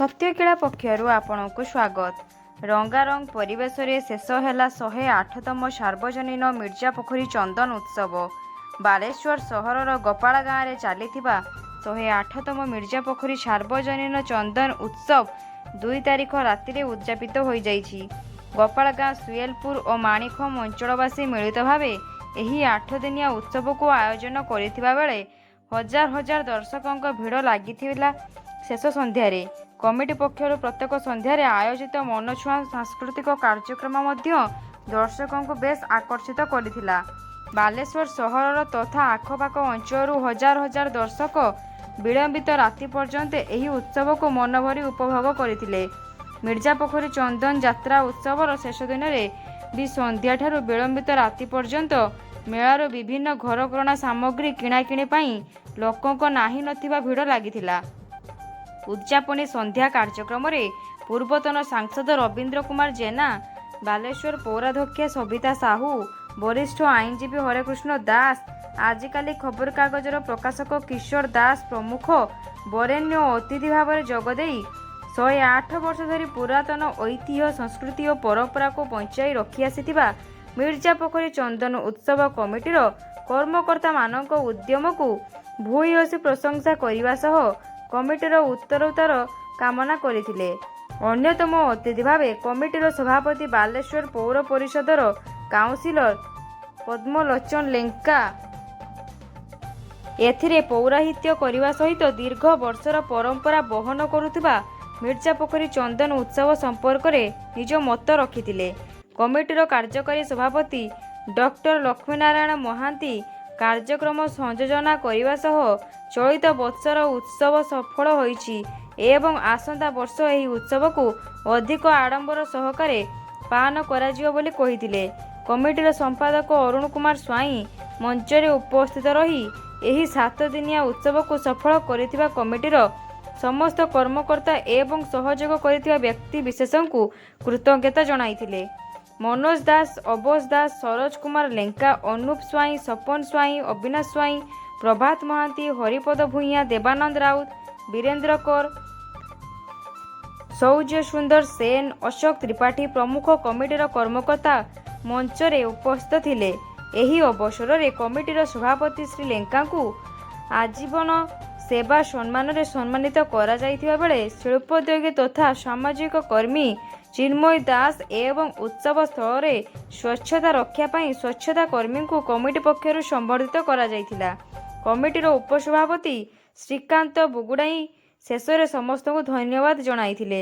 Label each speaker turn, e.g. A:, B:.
A: सत्यकीला पक्षर आपणको स्वागत। रंगारंग परिवेश रे शेष है 108तम सार्वजनीन मिर्जा पोखरी चंदन उत्सव। बालेश्वर सहरर गोपाल गाँव में चली 108तम मिर्जा पोखरी सार्वजनीन चंदन उत्सव 2 तारिख राति उद्यापित हो जाइछि। गोपाल गाँव सुएलपुर और माणिकम अंचलवासी मिलित भाव यही 8 दिनिया उत्सव को आयोजन करिथिबा बेले हजार हजार दर्शकों भिड़ लगी शेष संध्यारे। कमिटी पक्षर प्रत्येक संध्यार आयोजित मनछुआ सांस्कृतिक कार्यक्रम दर्शकों को बेस आकर्षित करथिला। बालेश्वर सहर तथा आखपाख अंचल हजार हजार दर्शक विलंबित राति पर्यंत यही उत्सव को मनभरी उपभोग करथिले। मिर्जा पोखरी चंदन यात्रा उत्सवर शेष दिन में भी संध्या ठारू विलंबित राति पर्यंत मेलार विभिन्न घरकरणा सामग्री किणाकिणी पाई लोकों नाही नथिबा भिड़ लागिथिला। उद्यापनी संध्या कार्यक्रम रे पूर्वतन सांसद रवींद्र कुमार जेना, बालेश्वर पौराध्यक्ष सविता साहू, वरिष्ठ आईनजीवी हरेकृष्ण दास, आजिकाली खबर कागजर प्रकाशक किशोर दास प्रमुख बरेण्य अतिथि भाव में जोगदे 108 वर्ष धरी पुरातन ऐतिह्य संस्कृति और परंपरा को बंचाई रखी आसिथिबा मिर्जा पोखरी चंदन उत्सव कमिटीर कर्मकर्ता मानक उद्यम को भूयसी प्रशंसा करने सह कमिटीर उत्तरोत्तर कामना करथिले। अन्यतम अतिथि भावे कमिटीर सभापति बालेश्वर पौर परिषदर काउंसिलर पद्मलोचन लेंका एथिरे पौराहित्य करने सहित दीर्घ वर्षर परंपरा बहन करुथिबा मिर्जा पोखरी चंदन उत्सव संपर्क में निज मत रखिथिले। कमिटीर कार्यकारी सभापति डॉक्टर लक्ष्मीनारायण महांती कार्यक्रम संयोजना करने सह चलित वर्षर उत्सव सफल होईछि एवं आसंता वर्ष एही उत्सव को अधिक आडंबर सहकारे पालन कराजियो बोली कहिथिले। कमिटीर संपादक अरुण कुमार स्वाई मंचरे उपस्थित रही एही 7 दिनिया उत्सव को सफल करिथिबा कमिटीर समस्त कर्मकर्ता एवं सहयोग करिथिबा व्यक्ति विशेषों को कृतज्ञता जणाइथिले। मनोज दास, अबोज दास, सरोज कुमार लेंका, अनुप स्वाई, सपन स्वाई, अविनाश स्वाई, प्रभात महांती, हरिपद भूइया, देवानंद राउत, वीरेंद्र कौर, सौज्य सुंदर सेन, अशोक त्रिपाठी प्रमुख कमिटीर कर्मकर्ता मंचरे उपस्थित थिले। एही अवसर में कमिटीर सभापति श्री लेंका को आजीवन सेवा सम्मान रे सम्मानित करा जाइथिबा बेले शिल्पोद्योगी तथा सामाजिक कर्मी चिन्मय दास एवं उत्सव स्थल रे स्वच्छता रक्षा पाई स्वच्छता कर्मी को कमिटी पक्षर संबर्धित करा जाइथिला। कमिटीर उपसभापति श्रीकांत बुगुड़ाई शेष में समस्त को धन्यवाद जणाइथिले।